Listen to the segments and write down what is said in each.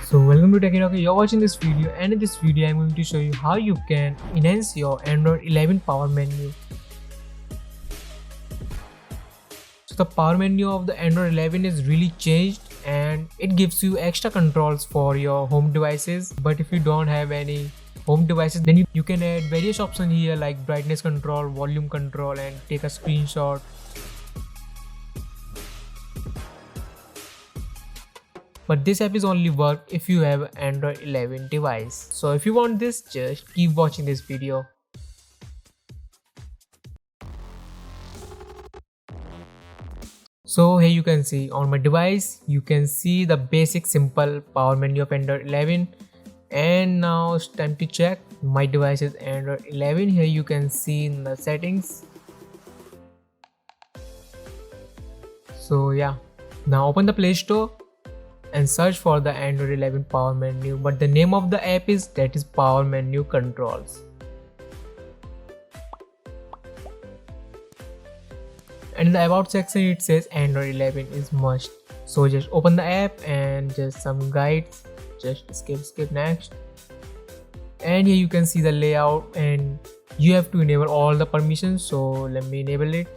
So welcome to TechNokia. You're watching this video, and in this video I'm going to show you how you can enhance your Android 11 power menu. So the power menu of the Android 11 is really changed and it gives you extra controls for your home devices. But if you don't have any home devices, then you can add various options here like brightness control, volume control, and take a screenshot. But this app is only work if you have an Android 11 device. So if you want this, just keep watching this video. So here you can see on my device, you can see the basic simple power menu of Android 11. And now it's time to check. My device is Android 11. Here you can see in the settings. So yeah, now open the Play Store and search for the Android 11 power menu, but the name of the app is power menu controls. And in the about section it says Android 11 is must. So just open the app and just some guides, just skip next. And here you can see the layout and you have to enable all the permissions. So let me enable it.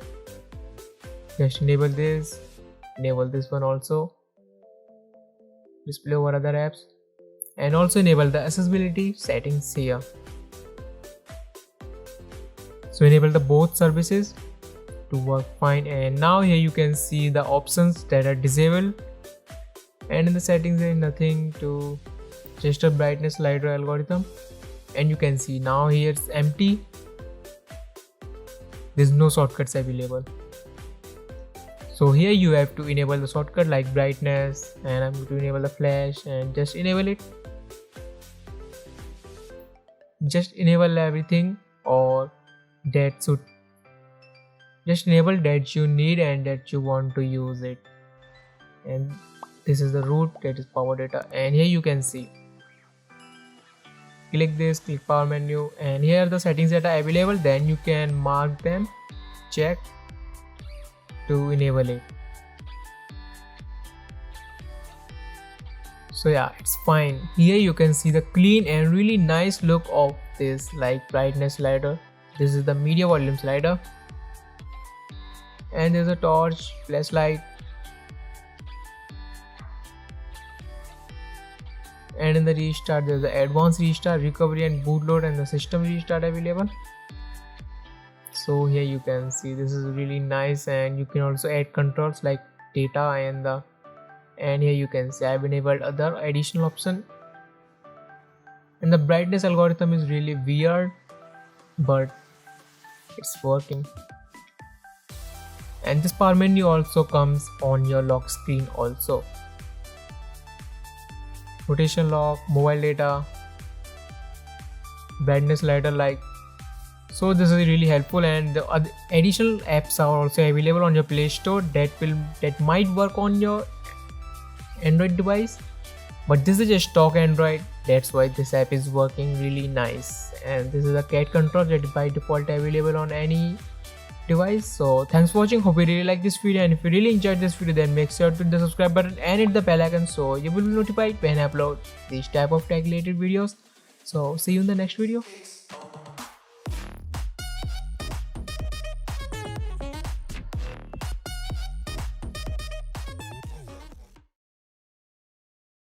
Just enable this one also. Display over other apps, and also enable the accessibility settings here. So enable the both services to work fine. And now here you can see the options that are disabled, and in the settings there is nothing to, just a brightness slider algorithm, and you can see now here it's empty. There's no shortcuts available. So here you have to enable the shortcut like brightness, and I'm going to enable the flash and just enable it. Just enable everything, or that should just enable that you need and that you want to use it. And this is the root, that is power data, and here you can see, click this, click power menu, and here are the settings that are available. Then you can mark them, check to enable it. So yeah, it's fine. Here you can see the clean and really nice look of this like brightness slider. This is the media volume slider, and there's a torch, flashlight, and in the restart there's the advanced restart, recovery, and bootload, and the system restart available. So here you can see this is really nice, and you can also add controls like data and here you can see I've enabled other additional option. And the brightness algorithm is really weird, but it's working. And this power menu also comes on your lock screen also. Rotation lock, mobile data, brightness slider like. So this is really helpful, and the other additional apps are also available on your Play Store that might work on your Android device, but this is just stock Android. That's why this app is working really nice. And this is a cat control that is by default available on any device. So thanks for watching. Hope you really like this video, and if you really enjoyed this video, then make sure to hit the subscribe button and hit the bell icon so you will be notified when I upload these type of tech related videos. So see you in the next video.